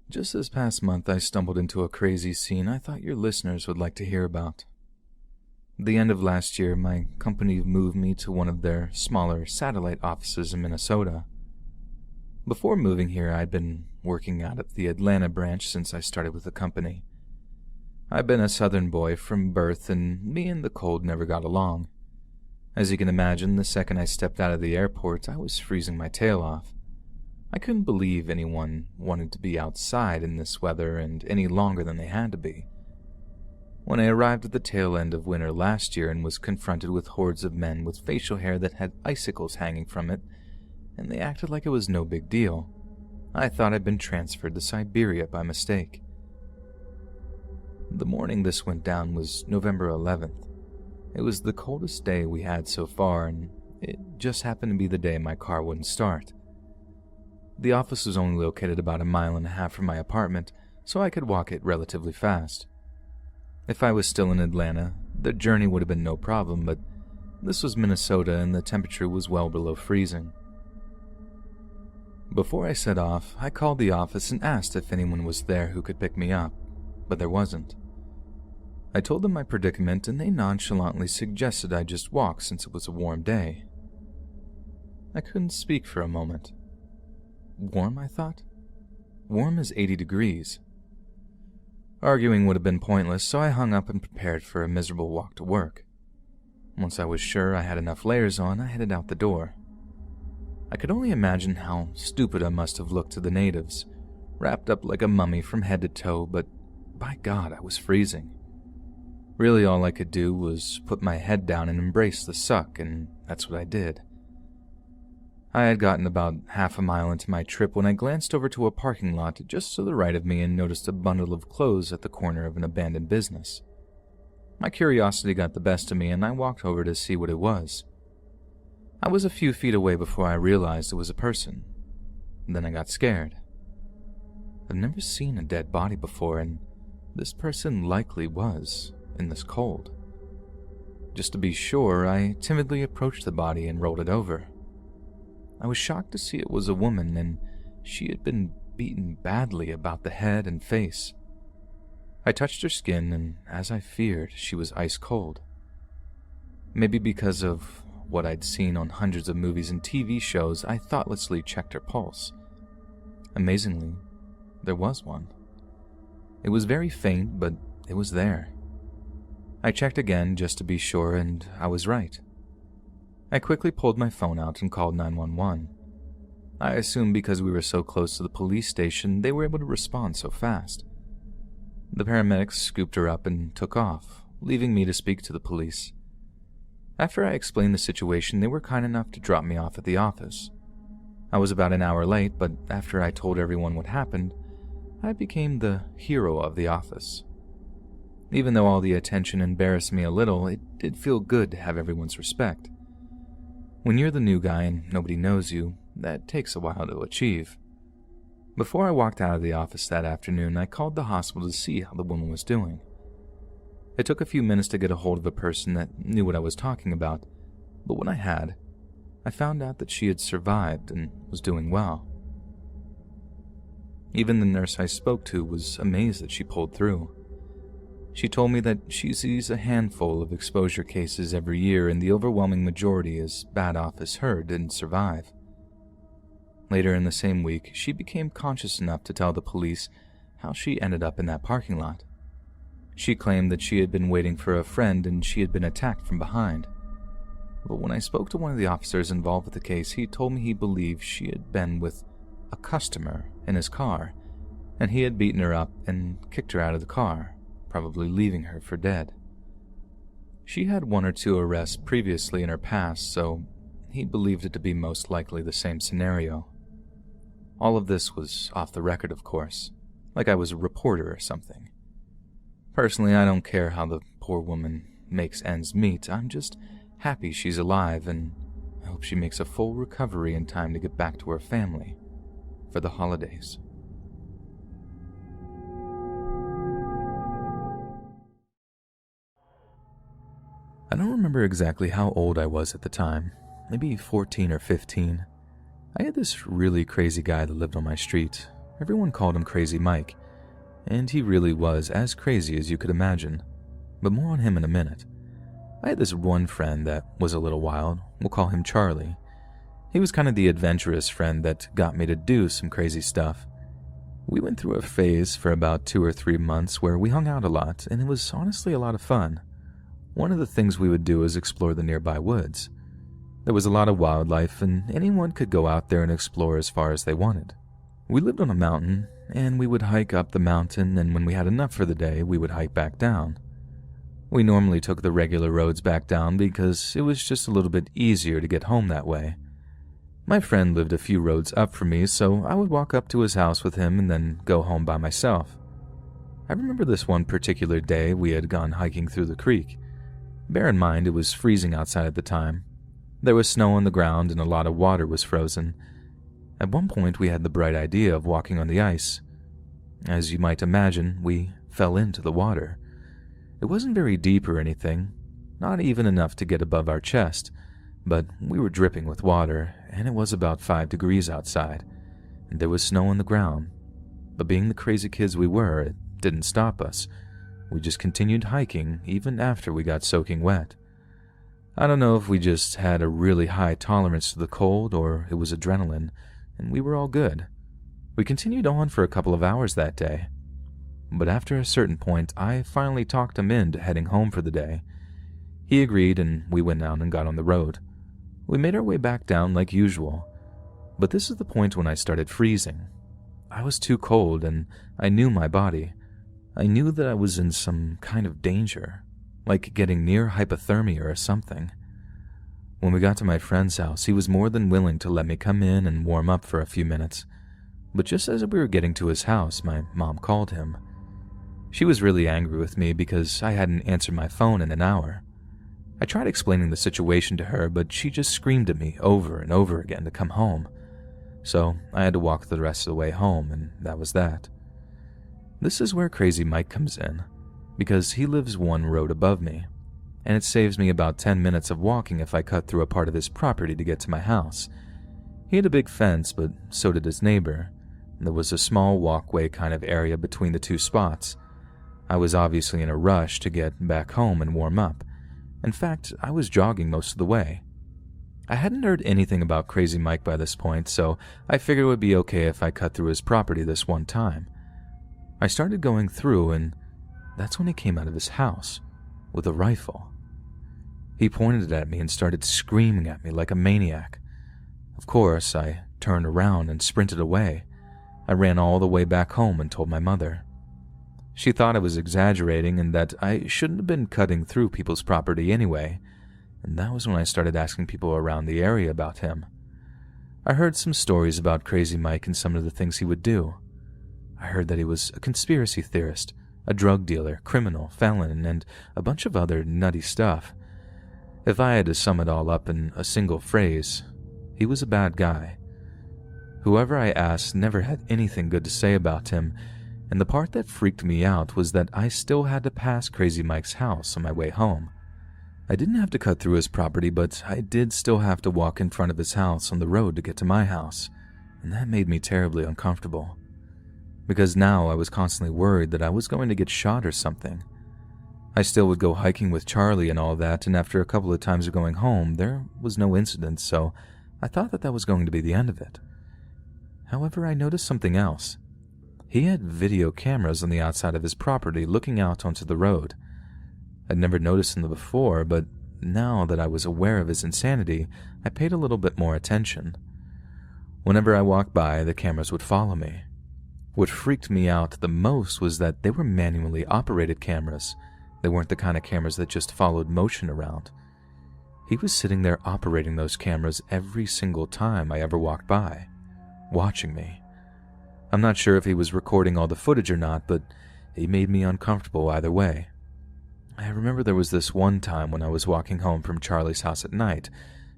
Just this past month, I stumbled into a crazy scene I thought your listeners would like to hear about. The end of last year, my company moved me to one of their smaller satellite offices in Minnesota. Before moving here, I'd been working out at the Atlanta branch since I started with the company. I've been a southern boy from birth, and me and the cold never got along. As you can imagine, the second I stepped out of the airport, I was freezing my tail off. I couldn't believe anyone wanted to be outside in this weather and any longer than they had to be. When I arrived at the tail end of winter last year and was confronted with hordes of men with facial hair that had icicles hanging from it, and they acted like it was no big deal, I thought I'd been transferred to Siberia by mistake. The morning this went down was November 11th. It was the coldest day we had so far, and it just happened to be the day my car wouldn't start. The office was only located about 1.5 miles from my apartment, so I could walk it relatively fast. If I was still in Atlanta, the journey would have been no problem, but this was Minnesota and the temperature was well below freezing. Before I set off, I called the office and asked if anyone was there who could pick me up, but there wasn't. I told them my predicament and they nonchalantly suggested I just walk since it was a warm day. I couldn't speak for a moment. Warm, I thought? Warm as 80 degrees. Arguing would have been pointless, so I hung up and prepared for a miserable walk to work. Once I was sure I had enough layers on, I headed out the door. I could only imagine how stupid I must have looked to the natives, wrapped up like a mummy from head to toe, but by God, I was freezing. Really, all I could do was put my head down and embrace the suck, and that's what I did. I had gotten about 1/2 mile into my trip when I glanced over to a parking lot just to the right of me and noticed a bundle of clothes at the corner of an abandoned business. My curiosity got the best of me and I walked over to see what it was. I was a few feet away before I realized it was a person. Then I got scared. I've never seen a dead body before, and this person likely was in this cold. Just to be sure, I timidly approached the body and rolled it over. I was shocked to see it was a woman, and she had been beaten badly about the head and face. I touched her skin, and as I feared, she was ice cold. Maybe because of what I'd seen on hundreds of movies and TV shows, I thoughtlessly checked her pulse. Amazingly, there was one. It was very faint, but it was there. I checked again just to be sure, and I was right. I quickly pulled my phone out and called 911. I assumed because we were so close to the police station, they were able to respond so fast. The paramedics scooped her up and took off, leaving me to speak to the police. After I explained the situation, they were kind enough to drop me off at the office. I was about an hour late, but after I told everyone what happened, I became the hero of the office. Even though all the attention embarrassed me a little, it did feel good to have everyone's respect. When you're the new guy and nobody knows you, that takes a while to achieve. Before I walked out of the office that afternoon, I called the hospital to see how the woman was doing. It took a few minutes to get a hold of a person that knew what I was talking about, but when I had, I found out that she had survived and was doing well. Even the nurse I spoke to was amazed that she pulled through. She told me that she sees a handful of exposure cases every year and the overwhelming majority, as bad off as her, didn't survive. Later in the same week, she became conscious enough to tell the police how she ended up in that parking lot. She claimed that she had been waiting for a friend and she had been attacked from behind. But when I spoke to one of the officers involved with the case, he told me he believed she had been with a customer in his car, and he had beaten her up and kicked her out of the car, probably leaving her for dead. She had 1 or 2 arrests previously in her past, so he believed it to be most likely the same scenario. All of this was off the record, of course, like I was a reporter or something. Personally, I don't care how the poor woman makes ends meet. I'm just happy she's alive, and I hope she makes a full recovery in time to get back to her family for the holidays. I don't remember exactly how old I was at the time, maybe 14 or 15. I had this really crazy guy that lived on my street. Everyone called him Crazy Mike, and he really was as crazy as you could imagine. But more on him in a minute. I had this one friend that was a little wild. We'll call him Charlie. He was kind of the adventurous friend that got me to do some crazy stuff. We went through a phase for about 2 or 3 months where we hung out a lot, and it was honestly a lot of fun. One of the things we would do is explore the nearby woods. There was a lot of wildlife, and anyone could go out there and explore as far as they wanted. We lived on a mountain, and we would hike up the mountain, and when we had enough for the day, we would hike back down. We normally took the regular roads back down because it was just a little bit easier to get home that way. My friend lived a few roads up from me, so I would walk up to his house with him and then go home by myself. I remember this one particular day we had gone hiking through the creek. Bear in mind, it was freezing outside at the time. There was snow on the ground and a lot of water was frozen. At one point, we had the bright idea of walking on the ice. As you might imagine, we fell into the water. It wasn't very deep or anything, not even enough to get above our chest, but we were dripping with water, and it was about 5 degrees outside, and there was snow on the ground. But being the crazy kids we were, it didn't stop us. We just continued hiking even after we got soaking wet. I don't know if we just had a really high tolerance to the cold or it was adrenaline, and we were all good. We continued on for a couple of hours that day. But after a certain point, I finally talked him into heading home for the day. He agreed, and we went out and got on the road. We made our way back down like usual, but this is the point when I started freezing. I was too cold, and I knew my body. I knew that I was in some kind of danger, like getting near hypothermia or something. When we got to my friend's house, he was more than willing to let me come in and warm up for a few minutes. But just as we were getting to his house, my mom called him. She was really angry with me because I hadn't answered my phone in an hour. I tried explaining the situation to her, but she just screamed at me over and over again to come home. So I had to walk the rest of the way home, and that was that. This is where Crazy Mike comes in, because he lives one road above me, and it saves me about 10 minutes of walking if I cut through a part of his property to get to my house. He had a big fence, but so did his neighbor. There was a small walkway kind of area between the two spots. I was obviously in a rush to get back home and warm up. In fact, I was jogging most of the way. I hadn't heard anything about Crazy Mike by this point, so I figured it would be okay if I cut through his property this one time. I started going through, and that's when he came out of his house with a rifle. He pointed it at me and started screaming at me like a maniac. Of course, I turned around and sprinted away. I ran all the way back home and told my mother. She thought I was exaggerating and that I shouldn't have been cutting through people's property anyway, and that was when I started asking people around the area about him. I heard some stories about Crazy Mike and some of the things he would do. I heard that he was a conspiracy theorist, a drug dealer, criminal, felon, and a bunch of other nutty stuff. If I had to sum it all up in a single phrase, he was a bad guy. Whoever I asked never had anything good to say about him, and the part that freaked me out was that I still had to pass Crazy Mike's house on my way home. I didn't have to cut through his property, but I did still have to walk in front of his house on the road to get to my house, and that made me terribly uncomfortable. Because now I was constantly worried that I was going to get shot or something. I still would go hiking with Charlie and all that, and after a couple of times of going home, there was no incident, so I thought that was going to be the end of it. However, I noticed something else. He had video cameras on the outside of his property looking out onto the road. I'd never noticed them before, but now that I was aware of his insanity, I paid a little bit more attention. Whenever I walked by, the cameras would follow me. What freaked me out the most was that they were manually operated cameras. They weren't the kind of cameras that just followed motion around. He was sitting there operating those cameras every single time I ever walked by, watching me. I'm not sure if he was recording all the footage or not, but he made me uncomfortable either way. I remember there was this one time when I was walking home from Charlie's house at night.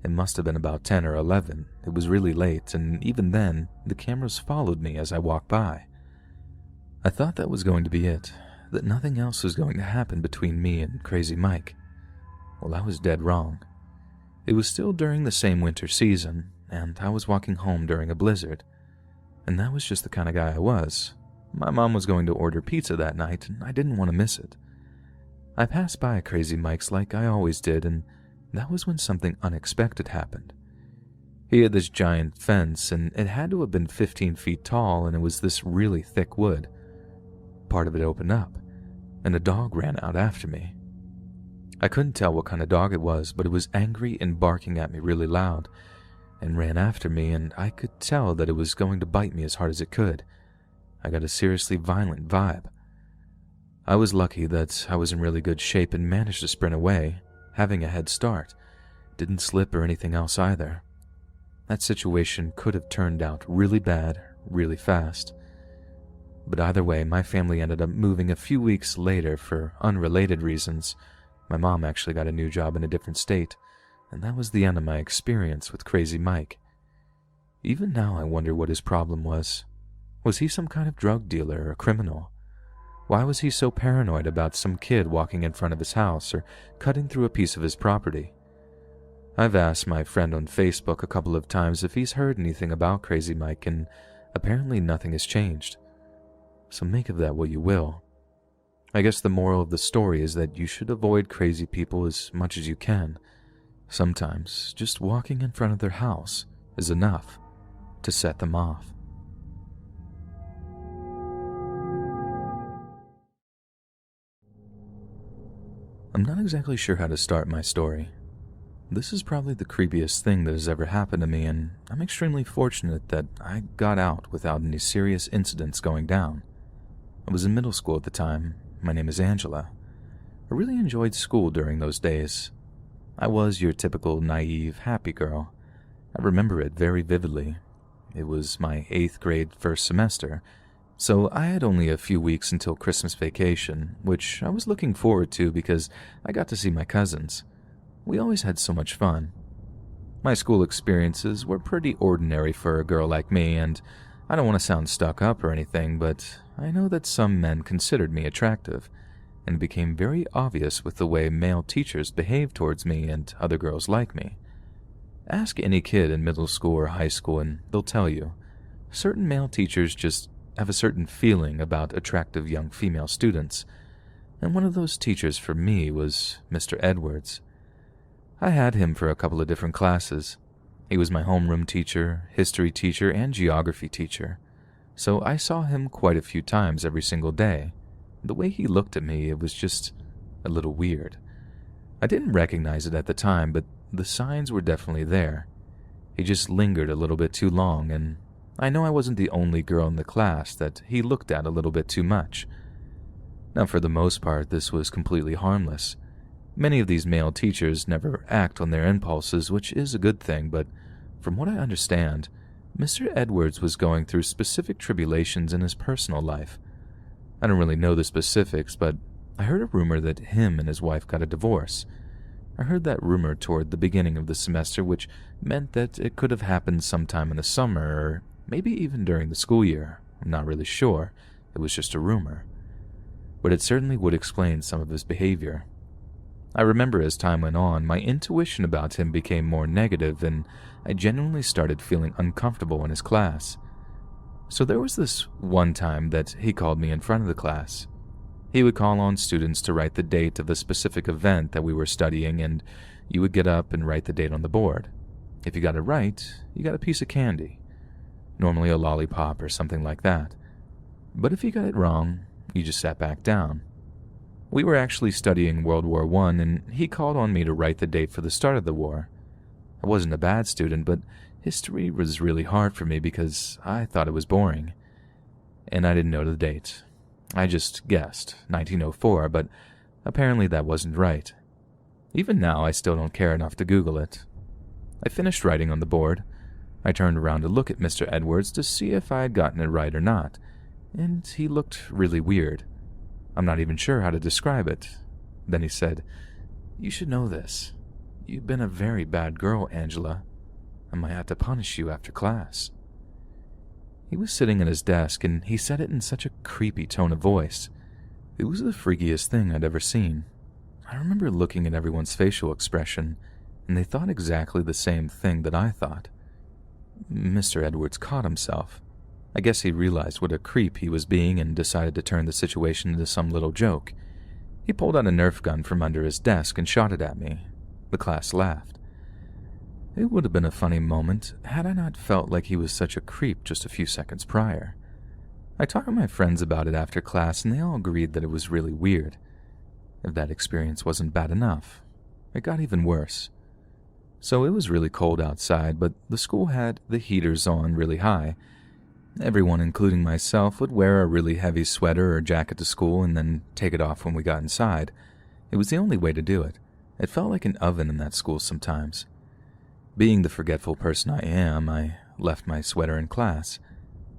It must have been about 10 or 11. It was really late, and even then, the cameras followed me as I walked by. I thought that was going to be it, that nothing else was going to happen between me and Crazy Mike. Well, I was dead wrong. It was still during the same winter season, and I was walking home during a blizzard. And that was just the kind of guy I was. My mom was going to order pizza that night, and I didn't want to miss it. I passed by Crazy Mike's like I always did, and that was when something unexpected happened. He had this giant fence, and it had to have been 15 feet tall, and it was this really thick wood. Part of it opened up, and a dog ran out after me. I couldn't tell what kind of dog it was, but it was angry and barking at me really loud, and ran after me, and I could tell that it was going to bite me as hard as it could. I got a seriously violent vibe. I was lucky that I was in really good shape and managed to sprint away, having a head start. Didn't slip or anything else either. That situation could have turned out really bad, really fast. But either way, my family ended up moving a few weeks later for unrelated reasons. My mom actually got a new job in a different state, and that was the end of my experience with Crazy Mike. Even now I wonder what his problem was. Was he some kind of drug dealer or criminal? Why was he so paranoid about some kid walking in front of his house or cutting through a piece of his property? I've asked my friend on Facebook a couple of times if he's heard anything about Crazy Mike, and apparently nothing has changed. So make of that what you will. I guess the moral of the story is that you should avoid crazy people as much as you can. Sometimes just walking in front of their house is enough to set them off. I'm not exactly sure how to start my story. This is probably the creepiest thing that has ever happened to me, and I'm extremely fortunate that I got out without any serious incidents going down. I was in middle school at the time. My name is Angela. I really enjoyed school during those days. I was your typical naive, happy girl. I remember it very vividly. It was my 8th grade first semester, so I had only a few weeks until Christmas vacation, which I was looking forward to because I got to see my cousins. We always had so much fun. My school experiences were pretty ordinary for a girl like me, and I don't want to sound stuck up or anything, but I know that some men considered me attractive, and it became very obvious with the way male teachers behaved towards me and other girls like me. Ask any kid in middle school or high school and they'll tell you, certain male teachers just have a certain feeling about attractive young female students, and one of those teachers for me was Mr. Edwards. I had him for a couple of different classes. He was my homeroom teacher, history teacher, and geography teacher, so I saw him quite a few times every single day. The way he looked at me, it was just a little weird. I didn't recognize it at the time, but the signs were definitely there. He just lingered a little bit too long, and I know I wasn't the only girl in the class that he looked at a little bit too much. Now, for the most part, this was completely harmless. Many of these male teachers never act on their impulses, which is a good thing, but from what I understand, Mr. Edwards was going through specific tribulations in his personal life. I don't really know the specifics, but I heard a rumor that him and his wife got a divorce. I heard that rumor toward the beginning of the semester, which meant that it could have happened sometime in the summer, or maybe even during the school year. I'm not really sure. It was just a rumor. But it certainly would explain some of his behavior. I remember as time went on, my intuition about him became more negative, and I genuinely started feeling uncomfortable in his class. So there was this one time that he called me in front of the class. He would call on students to write the date of a specific event that we were studying, and you would get up and write the date on the board. If you got it right, you got a piece of candy, normally a lollipop or something like that. But if you got it wrong, you just sat back down. We were actually studying World War I, and he called on me to write the date for the start of the war. I wasn't a bad student, but history was really hard for me because I thought it was boring. And I didn't know the date. I just guessed 1904, but apparently that wasn't right. Even now, I still don't care enough to Google it. I finished writing on the board. I turned around to look at Mr. Edwards to see if I had gotten it right or not, and he looked really weird. I'm not even sure how to describe it. Then he said, "You should know this. You've been a very bad girl, Angela. I might have to punish you after class." He was sitting at his desk, and he said it in such a creepy tone of voice. It was the freakiest thing I'd ever seen. I remember looking at everyone's facial expression, and they thought exactly the same thing that I thought. Mr. Edwards caught himself. I guess he realized what a creep he was being and decided to turn the situation into some little joke. He pulled out a Nerf gun from under his desk and shot it at me. The class laughed. It would have been a funny moment had I not felt like he was such a creep just a few seconds prior. I talked with my friends about it after class and they all agreed that it was really weird. If that experience wasn't bad enough, it got even worse. So it was really cold outside, but the school had the heaters on really high. Everyone, including myself, would wear a really heavy sweater or jacket to school and then take it off when we got inside. It was the only way to do it. It felt like an oven in that school sometimes. Being the forgetful person I am, I left my sweater in class,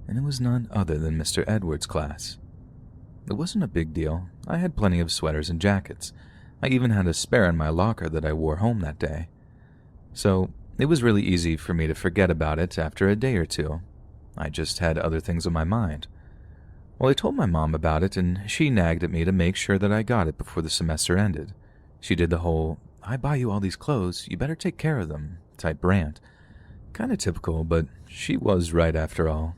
and it was none other than Mr. Edwards' class. It wasn't a big deal. I had plenty of sweaters and jackets. I even had a spare in my locker that I wore home that day. So it was really easy for me to forget about it after a day or two. I just had other things on my mind. Well, I told my mom about it, and she nagged at me to make sure that I got it before the semester ended. She did the whole, "I buy you all these clothes, you better take care of them" type rant. Kinda typical, but she was right after all.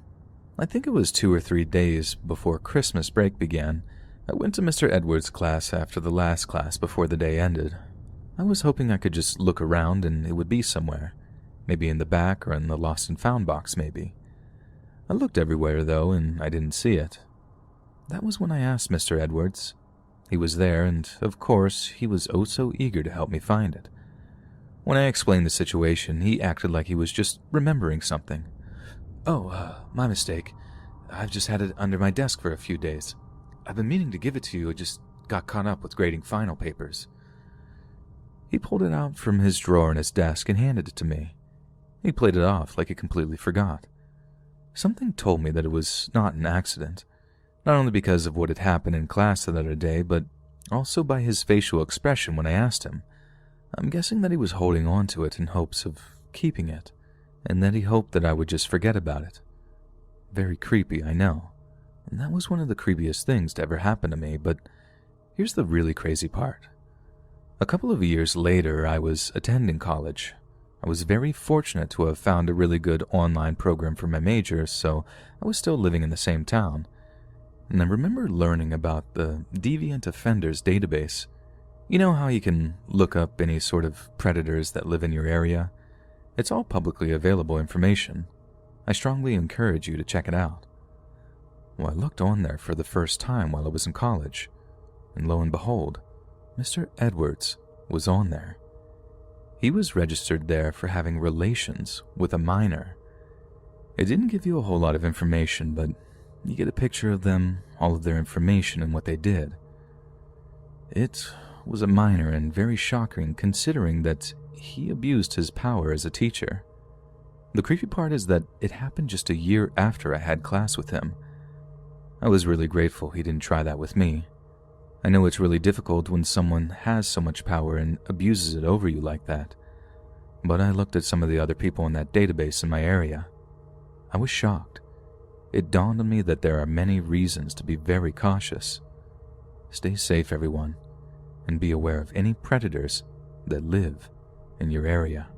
I think it was 2 or 3 days before Christmas break began. I went to Mr. Edwards' class after the last class before the day ended. I was hoping I could just look around and it would be somewhere. Maybe in the back or in the lost and found box, maybe. I looked everywhere, though, and I didn't see it. That was when I asked Mr. Edwards. He was there, and, of course, he was oh so eager to help me find it. When I explained the situation, he acted like he was just remembering something. "Oh, my mistake. I've just had it under my desk for a few days. I've been meaning to give it to you, I just got caught up with grading final papers." He pulled it out from his drawer in his desk and handed it to me. He played it off like he completely forgot. Something told me that it was not an accident, not only because of what had happened in class that other day, but also by his facial expression when I asked him. I'm guessing that he was holding on to it in hopes of keeping it, and that he hoped that I would just forget about it. Very creepy, I know, and that was one of the creepiest things to ever happen to me, but here's the really crazy part. A couple of years later, I was attending college. I was very fortunate to have found a really good online program for my major, so I was still living in the same town. And I remember learning about the Deviant Offenders database. You know how you can look up any sort of predators that live in your area? It's all publicly available information. I strongly encourage you to check it out. Well, I looked on there for the first time while I was in college, and lo and behold, Mr. Edwards was on there. He was registered there for having relations with a minor. It didn't give you a whole lot of information, but you get a picture of them, all of their information, and what they did. It was a minor and very shocking considering that he abused his power as a teacher. The creepy part is that it happened just a year after I had class with him. I was really grateful he didn't try that with me. I know it's really difficult when someone has so much power and abuses it over you like that, but I looked at some of the other people in that database in my area. I was shocked. It dawned on me that there are many reasons to be very cautious. Stay safe, everyone, and be aware of any predators that live in your area.